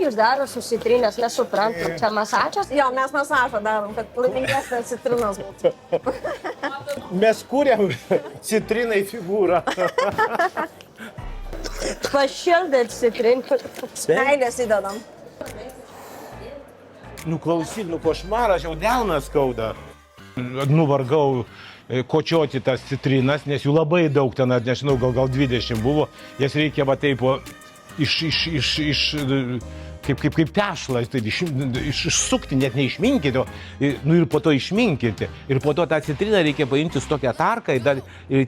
jūs daro su citrinės, nesuprantu. Čia masažas? Jo, mes masažą darom, kad laimingesnės citrinos būtų. Mes kūrėm citrinai figūrą. Pašildėt citrinų. Meilės įdedam. Nu klausyk, nu košmaras, jau delnas skauda. Nuvargau kočioti tas citrinas, nes jų labai daug ten, nežinau, gal 20 buvo. Jas reikia va taip kaip tešlą, tai išsukti, net neišminkyti, nu ir po to išminkyti. Ir po to tą citriną reikia paimti su tokia tarka ir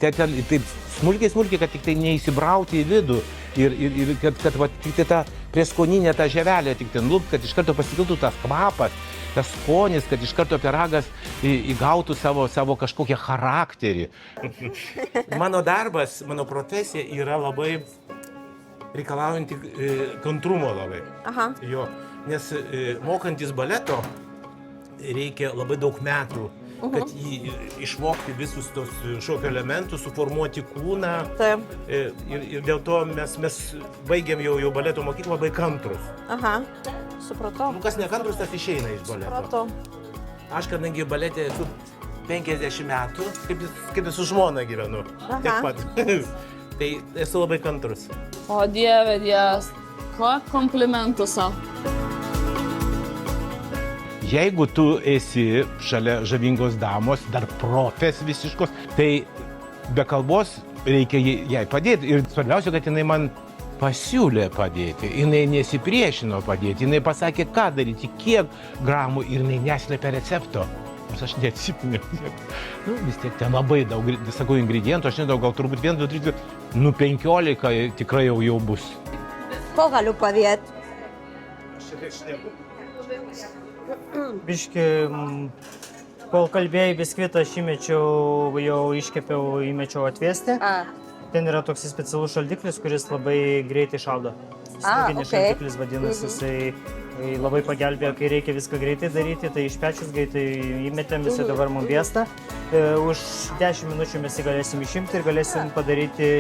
ten taip smulkiai, kad tik tai neįsibrauti į vidų. Ir kad va, tik tai ta prieskoninė ta ževelė tik ten lupt, kad iš karto pasikiltų tas kvapas, tas skonis, kad iš karto pyragas įgautų savo kažkokią charakterį. Mano darbas, mano profesija yra labai reikalaujanti kantrumo labai. Aha. Jo, nes mokantis baleto reikia labai daug metų, kad išmokti visus tos šokio elementus, suformuoti kūną. Taip. Ir dėl to mes baigėm jau baleto mokyklą labai kantrus. Aha, supratau. Nu, kas nekantrus, tas išeina iš baleto. Supratau. Aš, kadangi balete esu 50 metų, kaip su žmona gyvenu. Tiek pat. Tai esu labai kantrus. O Dieve, Dievas, ko komplimentų savo. Jeigu tu esi šalia žavingos damos, dar profes visiškos, tai be kalbos reikia jai padėti. Ir svarbiausia, kad jinai man pasiūlė padėti. Jinai nesipriešino padėti. Jinai pasakė, ką daryti, kiek gramų ir jinai neslėpė recepto. Nes aš neatsimenu. Nu, vis tiek ten labai daug, sakau, ingredientų, aš nežinau, gal turbūt 1, 2, 3, nu 15 tikrai jau bus. Ko galiu padėti? Biški, kol kalbėjai biskvitą, aš jau iškepiau, įmečiau atvėsti. Ten yra toks specialus šaldiklis, kuris labai greitai šaldo. Snieginis šaldiklis vadinasi, jisai labai pagelbėjo, kai reikia viską greitai daryti, tai išpečius greitai įmetėm, jisai dabar mums vėsta. Už 10 minučių mes jį galėsim išimti ir galėsim padaryti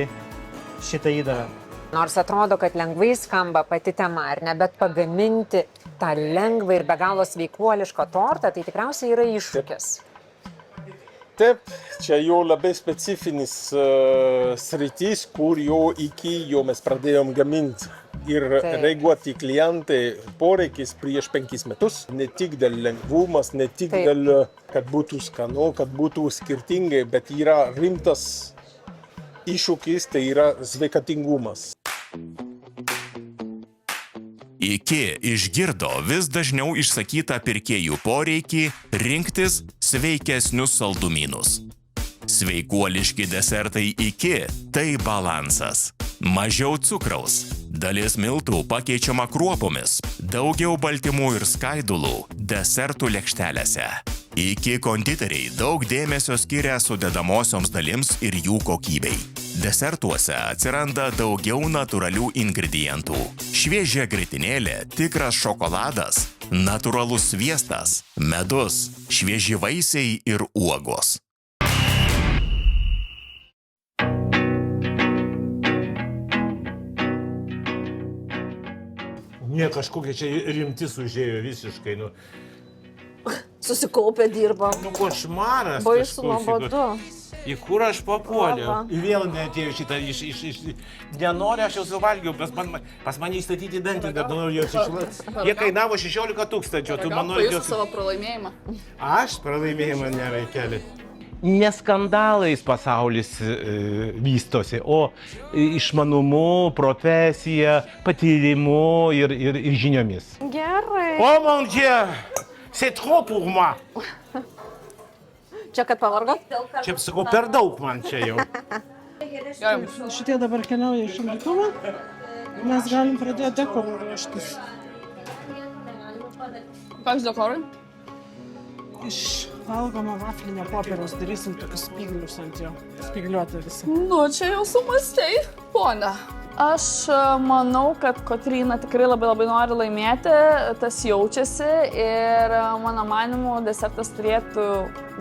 šitą įdarą. Nors atrodo, kad lengvai skamba pati tema, ar ne, bet pagaminti tą lengvą ir be galo sveikuolišką tortą, tai tikriausiai yra iššūkis. Taip, čia jau labai specifinis sritis, kur jau iki jau mes pradėjom gaminti ir reaguoti į klientai poreikis prieš 5 metus. Ne tik dėl lengvumas, ne tik dėl, kad būtų skanu, kad būtų skirtingai, bet yra rimtas iššūkis, tai yra sveikatingumas. Iki išgirdo vis dažniau išsakytą pirkėjų poreikį rinktis sveikesnius saldumynus. Sveikuoliški desertai iki – tai balansas. Mažiau cukraus, dalis miltų pakeičiama kruopomis, daugiau baltymų ir skaidulų desertų lėkštelėse. Iki konditeriai daug dėmesio skiria sudedamosioms dalims ir jų kokybei. Desertuose atsiranda daugiau natūralių ingredientų. Šviežia grietinėlė, tikras šokoladas, natūralus sviestas, medus, švieži vaisiai ir uogos. Ne, kažkokie čia rimtis užėjo visiškai, nu. Susikaupę dirbam. Nu, košmaras. Baisu nuobodu. Į kur aš papuoliau? Ir vėl neatėjo šitą nenoriu, aš jau suvalgiau, pas mane įstatyti dantį, kad noriu jos išlaikyti. Jie kainavo 16 000, tu man nori jos... savo pralaimėjimą. Aš pralaimėjimą neveikelį. Ne skandalais pasaulis vystosi, o išmanumu, profesija, patyrimu ir žiniomis. Gerai. O, mon Dieu! C'est trop pour moi. Čia kad pavargot? Čia, sakau, per daug man čia jau. Šitie dabar keliauja iš šaldytuvo. Mes galim pradėti dekorą ruoštis. Koks dekorai? Iš valgomo vaflinio popieriaus darysim tokius spyglius ant jo. Spygliuotą visą. Nu, čia jau sumastei, ponia. Aš manau, kad Kotryna tikrai labai nori laimėti, tas jaučiasi ir mano manimu desertas turėtų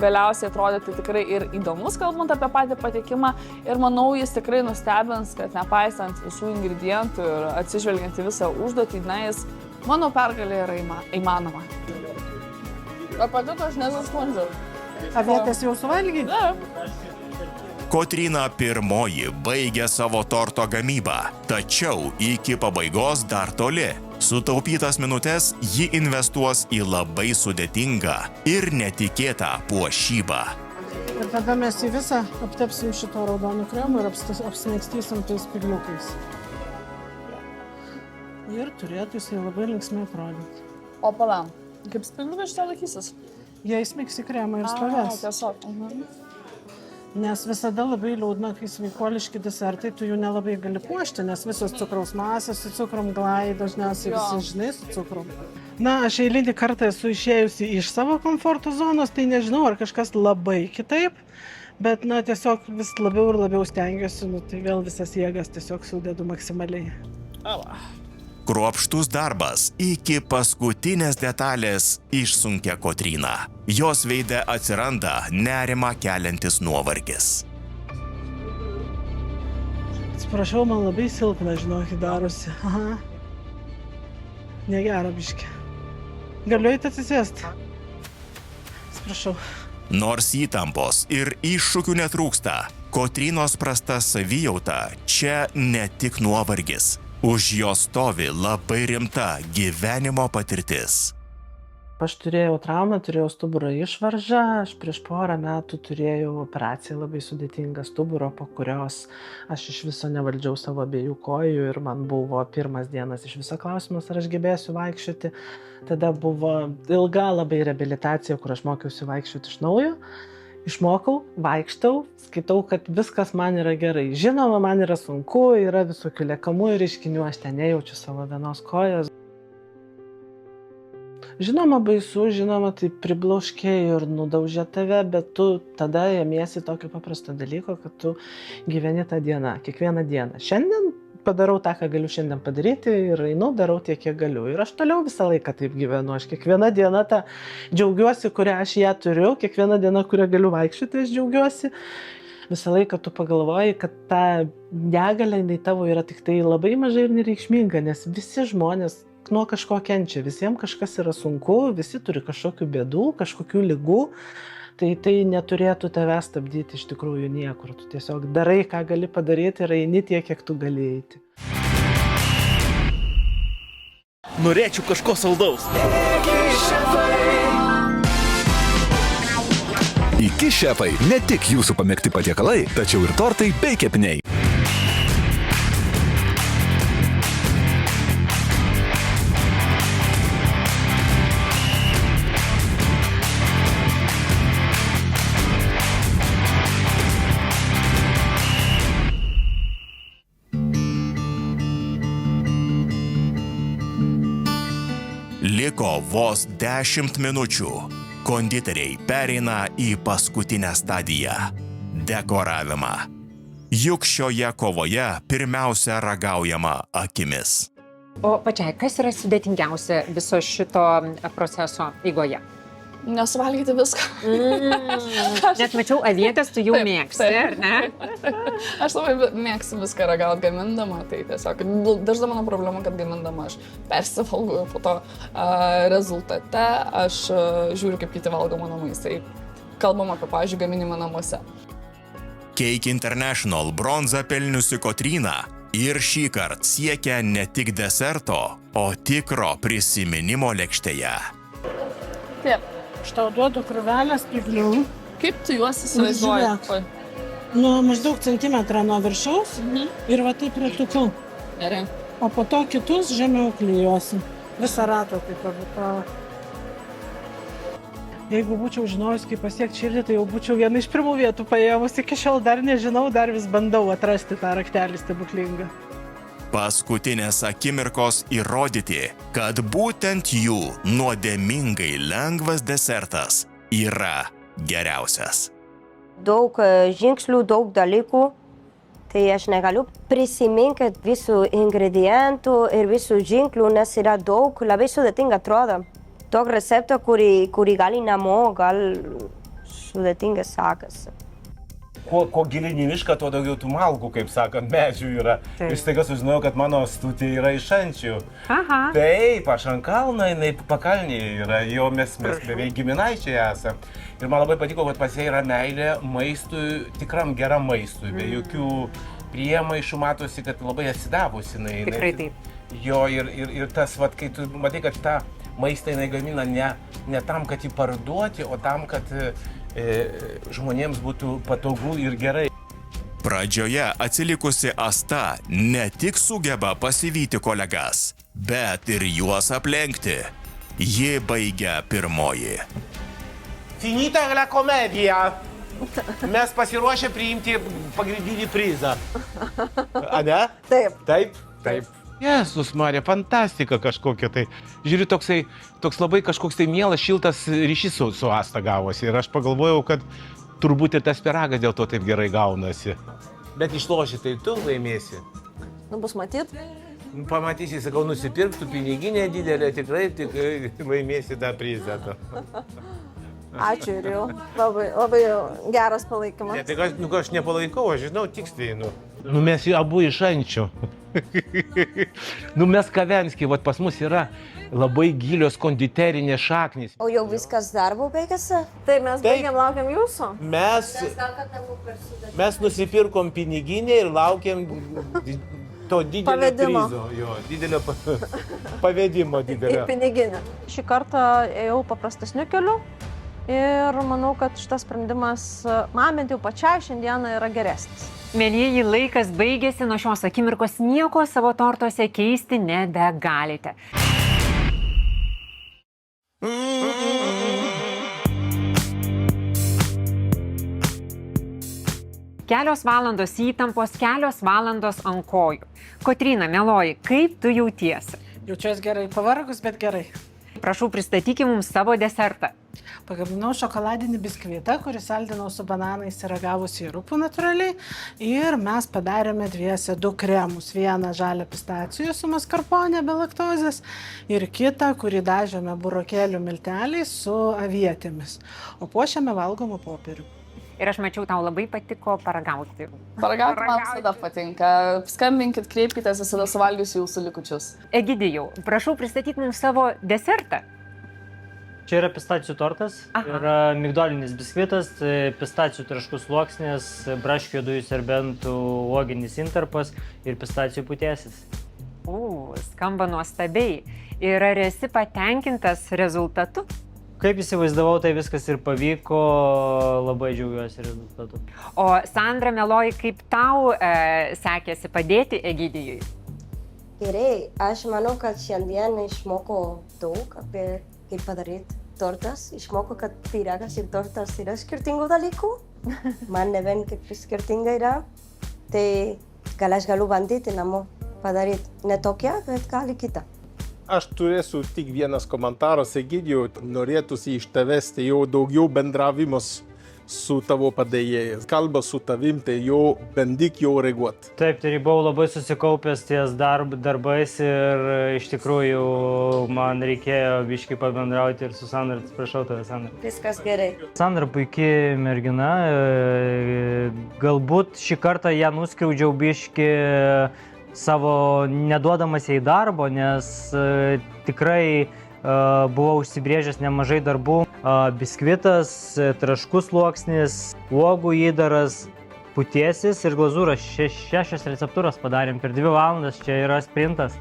galiausiai atrodyti tikrai ir įdomus, kalbant apie patį patikimą, ir manau, jis tikrai nustebins, kad nepaisant visų ingredientų ir atsižvelgiant į visą užduotį, na, jis Mano pergalė yra įmanoma. Ar patiko, aš nesuskundžiau. Avietės jau suvalgy? Ne. Kotryna pirmoji baigė savo torto gamybą, tačiau iki pabaigos dar toli. Sutaupytas minutės ji investuos į labai sudėtingą ir netikėtą puošybą. Ir tada mes į visą aptepsim šito raudonų kremu ir apsinaikstysim tais spygliukais. Ir turėtų jisai labai linksmai atrodyti. O palam, kaip spygliukai šitą laikysis? Jie įsmigs į kremą ir stovės. Tiesiog. Nes visada labai liūdna, kai sveikuoliški desertai, tu jų nelabai gali puošti, nes visos cukraus masės su cukrum glai, dažniausiai visi žinai su cukrum. Na, aš eilinį kartą esu išėjusi iš savo komforto zonos, tai nežinau, ar kažkas labai kitaip, bet, na, tiesiog vis labiau ir labiau stengiuosi, tai vėl visas jėgas tiesiog sudedu maksimaliai. Kruopštus darbas iki paskutinės detalės išsunkia Kotryną. Jos veide atsiranda nerimą keliantis nuovargis. Atsiprašau, man labai silpna, žinokit, darosi. Aha. Negera biškė. Galiu eiti atsisėsti? Atsiprašau. Nors įtampos ir iššūkių netrūksta, Kotrynos prasta savijauta čia ne tik nuovargis. Už jo stovi labai rimta gyvenimo patirtis. Aš turėjau traumą, turėjau stuburo išvaržą, aš prieš porą metų turėjau operaciją labai sudėtingą stuburo, po kurios aš iš viso nevaldžiau savo abiejų kojų ir man buvo pirmas dienas iš viso klausimas, ar aš gebėsiu vaikščioti. Tada buvo ilga labai reabilitacija, kur aš mokiausi vaikščioti iš naujo. Išmokau, vaikštau, skaitau, kad viskas man yra gerai. Žinoma, man yra sunku, yra visokių liekamųjų reiškinių, aš ten nejaučiu savo vienos kojos. Žinoma, baisu, žinoma, tai pribloškė ir nudaužė tave, bet tu tada ėmiesi tokio paprasto dalyko, kad tu gyveni tą dieną, kiekvieną dieną. Šiandien padarau tą, ką galiu šiandien padaryti ir einu, darau tiek, kiek galiu. Ir aš toliau visą laiką taip gyvenu. Aš kiekvieną dieną tą džiaugiuosi, kurią aš ją turiu, kiekvieną dieną, kurią galiu vaikščioti, aš džiaugiuosi. Visą laiką tu pagalvoji, kad ta negalė tavo yra tik tai labai mažai ir nereikšminga, nes visi žmonės nuo kažko kenčia, visiems kažkas yra sunku, visi turi kažkokių bėdų, kažkokių ligų. Tai neturėtų tave stabdyti iš tikrųjų niekur. Tu tiesiog darai, ką gali padaryti ir eini tiek, kiek tu gali eiti. Norėčiau kažko saldaus. IKI šefai ne tik jūsų pamėgti patiekalai, tačiau ir tortai bei kepiniai. Liko vos 10 minučių. Konditeriai pereina į paskutinę stadiją – dekoravimą. Juk šioje kovoje pirmiausia ragaujama akimis. O pačiai, kas yra sudėtingiausia viso šito proceso eigoje? Nesuvalgyti viską. Net mačiau, avietės tu jau mėgsti, ar ne? Aš labai mėgstu viską ragauti gamindama, tai tiesiog dažna mano problema, kad gamindama aš persivalgau, po to rezultate aš žiūriu, kaip kiti valgo mano maistą. Kalbam apie, pavyzdžiui, gaminimą namuose. Cake International bronzą pelniusi Kotryna ir šįkart siekia ne tik deserto, o tikro prisiminimo lėkštėje. Taip. Aš tau duodu krūvelę spyglių. Kaip tu juos įsivaizduoji? Nuo maždaug centimetrą nuo viršaus ir va taip ratuku. Gerai. O po to kitus žemiau klijuosim. Visą ratą taip pat. Jeigu būčiau žinojus, kaip pasiekti širdį, tai jau būčiau vieną iš pirmų vietų paėmus. Iki šiol dar nežinau, dar vis bandau atrasti tą raktelį stebuklingą. Paskutinės akimirkos įrodyti, kad būtent jų nuodėmingai lengvas desertas yra geriausias. Daug žingsnių, daug dalykų, tai aš negaliu prisiminti visų ingredientų ir visų žingsnių, nes yra daug, labai sudėtinga atrodo. Daug receptų, kurį gali namo, gal sudėtingas sakasi. kuo gilin į mišką, tuo daugiau tų malkų, kaip sakant, medžių yra. Ir staiga sužinojau, kad mano stutė yra iš Šančių. Aha. Taip, aš ant kalno, jinai pakalnėje yra, jo mes beveik giminaičiai esame. Ir man labai patiko, kad pas ją yra meilė maistui, tikram geram maistui, be jokių priemaišų, matosi, kad labai atsidavusi jinai. Tikrai taip. Jo, ir tas, vat, kai tu matai, kad tą maistą jinai gamina ne tam, kad jį parduoti, o tam, kad žmonėms būtų patogu ir gerai. Pradžioje atsilikusi Asta ne tik sugeba pasivyti kolegas, bet ir juos aplenkti. Ji baigia pirmoji. Finita la komedija. Mes pasiruošę priimti pagrindinį prizą. A ne? Taip. Taip? Taip. Jezus, Marija, fantastika kažkokia tai. Žiūriu, toks labai kažkoks tai mielas, šiltas ryšys su Asta gavosi. Ir aš pagalvojau, kad turbūt ir tas pyragas dėl to taip gerai gaunasi. Bet išloši, tai tu laimėsi. Nu, bus matyt. Pamatysi, sakau, nusipirktų piniginę didelę, tikrai laimėsi tą prizą. Ačiū ir jau. Labai geras palaikymas. Ne, tai aš nepalaikau, aš žinau tiksliai. Mes abu iš Šančių. Mes Kavenskiai, pas mus yra labai gilios konditerinės šaknys. O jau viskas darbo baigėsi? Taip, mes baigiam, laukiam jūsų. Mes nusipirkom piniginę ir laukiam to didelio prizo. Jo, didelio pavedimo didelio. Į piniginę. Šį kartą ėjau paprastesniu keliu ir manau, kad šitas sprendimas man bent jau pačiai šiandieną yra geresnis. Mėlyjeji, laikas baigėsi, nuo šios akimirkos nieko savo tortuose keisti nebegalite. Kelios valandos įtampos, kelios valandos ant kojų. Kotryna, mieloji, kaip tu jautiesi? Jaučiuosi gerai, pavargus, bet gerai. Prašau, pristatykime mums savo desertą. Pagaminau šokoladinį biskvitą, kurį saldinau su bananais ir agavų sirupu natūraliai. Ir mes padarėme dviese 2 kremus. Vieną žalią pistacijų su maskarponė be laktozės ir kitą, kurį dažėme burokėlių milteliais su avietėmis. O puošiame valgomų popierių. Ir aš mačiau, tau labai patiko paragauti. Paragauti man visada patinka. Skambinkit, kreipkitės, visada suvalgysiu jūsų likučius. Egidijau, prašau pristatyti mums savo desertą. Čia yra pistacijų tortas, yra migdolinis biskvitas, pistacijų traškų sluoksnis, braškių juodųjų serbentų uoginis intarpas ir pistacijų putėsis. Skamba nuostabiai. Ir ar esi patenkintas rezultatu? Kaip įsivaizdavau, tai viskas ir pavyko, labai džiaugiuosi rezultatu. O Sandra, mieloji, kaip tau sekėsi padėti Egidijui? Gerai, aš manau, kad šiandien išmokau daug apie kaip padaryti tortas. Išmokau, kad pyragas ir tortas yra skirtingų dalykų. Man ne vien kaip skirtinga yra. Tai gal aš galiu bandyti namo padaryti ne tokią, bet gali kitą. Aš turėsiu tik vienas komentaras, Egidijau, norėtųsi iš tavęs tai jau daugiau bendravimas su tavo padėjėjas. Kalba su tavim, tai jau bandyk jau reaguoti. Taip, tai buvau labai susikaupęs ties darbais ir iš tikrųjų man reikėjo biškį pabendrauti ir su Sandra. Atsiprašau tave, Sandra. Viskas gerai. Sandra puikiai mergina, galbūt šį kartą ją nuskriaudžiau biškį savo neduodamas jai darbo, nes tikrai buvau užsibrėžęs nemažai darbų. Biskvitas, traškų sluoksnis, uogų įdaras, putėsis ir glazūras. 6 receptūras padarėm per 2 valandas, čia yra sprintas.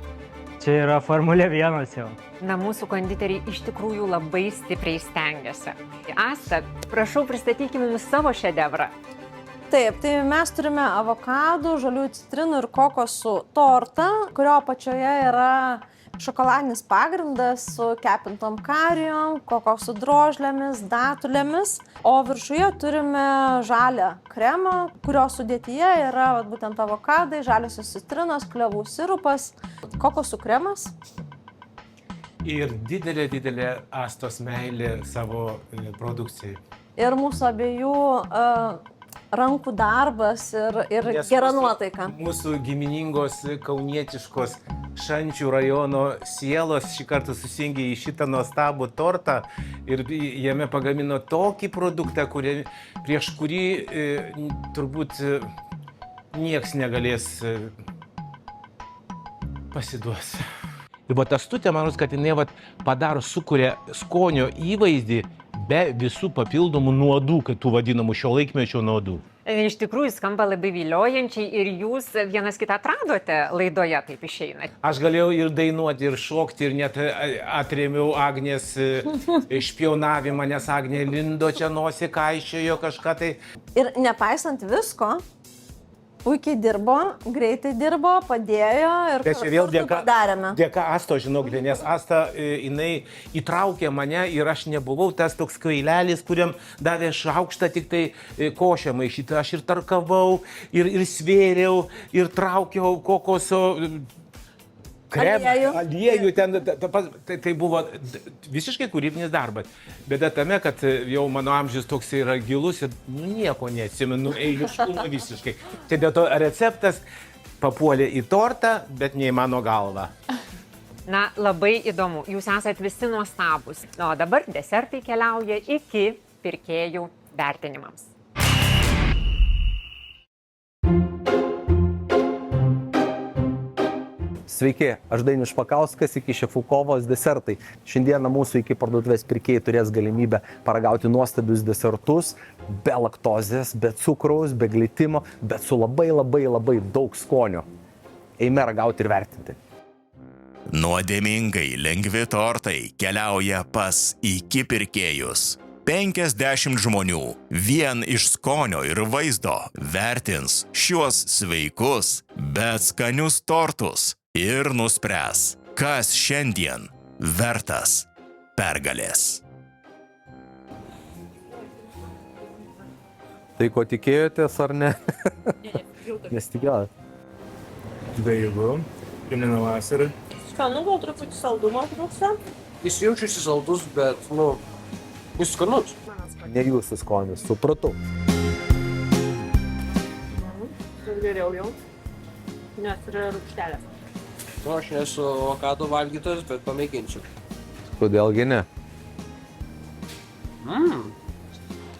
Čia yra Formulė 1 jau. Na, mūsų konditeriai iš tikrųjų labai stipriai stengiasi. Asta, prašau pristatykime mums savo šedevrą. Taip, tai mes turime avokadų, žaliųjų citrinų ir kokosų tortą, kurio apačioje yra šokoladinis pagrindas su kepintom karijom, kokosų drožlėmis, datulėmis, o viršuje turime žalią kremą, kurio sudėtyje yra būtent avokadai, žaliosios citrinos, klevų sirupas, kokosų kremas. Ir didelė Astos meilė savo produkcijai. Ir mūsų abiejų rankų darbas ir Nes gera mūsų- nuotaika. Mūsų giminingos kaunietiškos Šančių rajono sielos šį kartą susijungė į šitą nuostabų tortą ir jame pagamino tokį produktą, prieš kurį turbūt nieks negalės pasiduos. Ir va tas tutė, manus, kad jinai padaro, sukuria skonio įvaizdį be visų papildomų nuodų, kad tų vadinamų šio laikmečio nuodų. Iš tikrųjų skamba labai viliojančiai ir jūs vienas kitą atradote laidoje, taip išeina. Aš galėjau ir dainuoti, ir šokti, ir net atrėmiau Agnės špionavimą, nes Agnė lindo čia nosį, kaiščiojo kažką tai. Ir nepaisant visko, puikiai dirbo, greitai dirbo, padėjo ir Bet čia vėl padarėme. dėka Asto, žinokite, nes Asta, jinai įtraukė mane ir aš nebuvau tas toks kvailelis, kuriam davė šaukštą tik tai košę maišyti. Aš ir tarkavau, ir svėriau, ir traukiau kokoso aliejų. Tai buvo visiškai kūrybinis darbas. Bėda tame, kad jau mano amžius toks yra gilus ir nieko neatsimenu, eiliškumo visiškai. Tai dėl to receptas papuolė į tortą, bet ne į mano galvą. Na, labai įdomu. Jūs esat visi nuostabus. O dabar desertai keliauja iki pirkėjų vertinimams. Sveiki, aš Dainius Špakauskas, iki Šefų kovos desertai. Šiandieną mūsų iki parduotuvės pirkėjai turės galimybę paragauti nuostabius desertus be laktozės, be cukraus, be glitimo, bet su labai daug skonio. Eime ragauti ir vertinti. Nuodėmingai lengvi tortai keliauja pas iki pirkėjus. 50 žmonių vien iš skonio ir vaizdo vertins šiuos sveikus, bet skanius tortus ir nuspręs, kas šiandien vertas pergalės. Tai ko tikėjotės ar ne? Nesitikėjot. Daigu, primena vasarą. Skanu, gal truputį saldumo trūksta? Jis jaučiasi saldus, bet, jis skanus. Ne jūsų skonis, supratau. Geriau jau, nes yra rūgštelės. Aš nesu avokado valgytojas, bet pamėginsiu. Kodėlgi ne?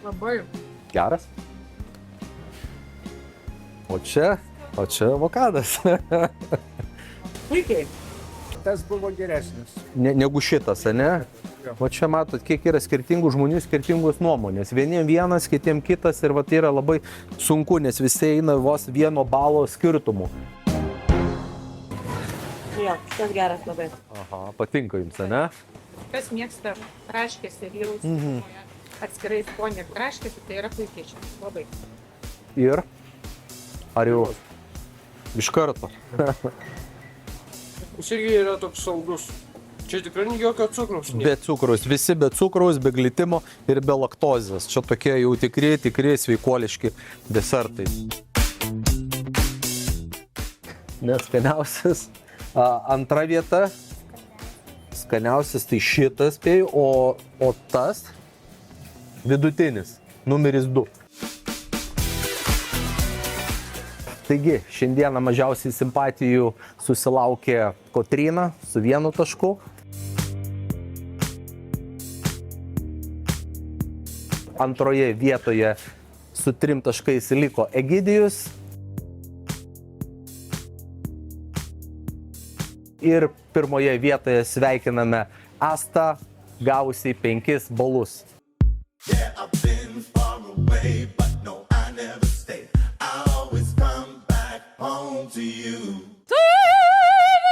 Labai. Geras? O čia avokadas. Puikiai. Tas buvo geresnis. Negu šitas, ne? O čia matot, kiek yra skirtingų žmonių, skirtingos nuomonės. Vieniem vienas, kitiem kitas ir tai yra labai sunku, nes visi eina vos 1 balo skirtumų. Jo, šitas geras labai. Aha, patinka jums, ne? Kas mėgsta traškėsi ir jau atskirai skonį ir traškėsi, tai yra puikiai čia. Labai. Ir? Ar jau iš karto? Jis irgi yra toks saldus. Čia tikrai jokio cukraus. Be cukraus, visi be cukraus, be glitimo ir be laktozės. Čia tokie jau tikri sveikuoliški desertai. Neskaniausias. Antra vieta. Skaniausias tai šitas, spėju, o tas vidutinis, numeris 2. Taigi, šiandieną mažiausiai simpatijų susilaukė Kotryna su 1 tašku. Antroje vietoje su 3 taškais liko Egidijus. Ir pirmoje vietoje sveikiname Astą, gavusiai 5 balus.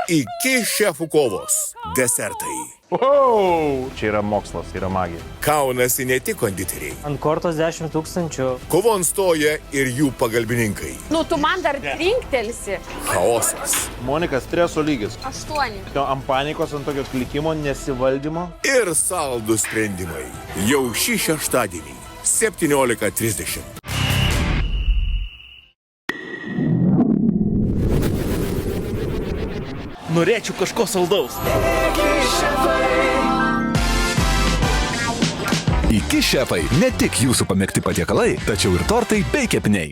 Iki Šefų kovos desertai. Čia yra mokslas, yra magija. Kaunasi ne tik konditeriai. Ant kortos 10 000. Kovon stoja ir jų pagalbininkai. Tu man dar trinktelsi. Chaosas. Monika, streso lygis. 8. Ant panikos, ant tokio klikimo, nesivaldymo. Ir saldų sprendimai. Jau šį šeštadienį 17:30. Norėčiau kažko saldaus. Iki šefai, ne tik jūsų pamėgti patiekalai, tačiau ir tortai bei kepiniai.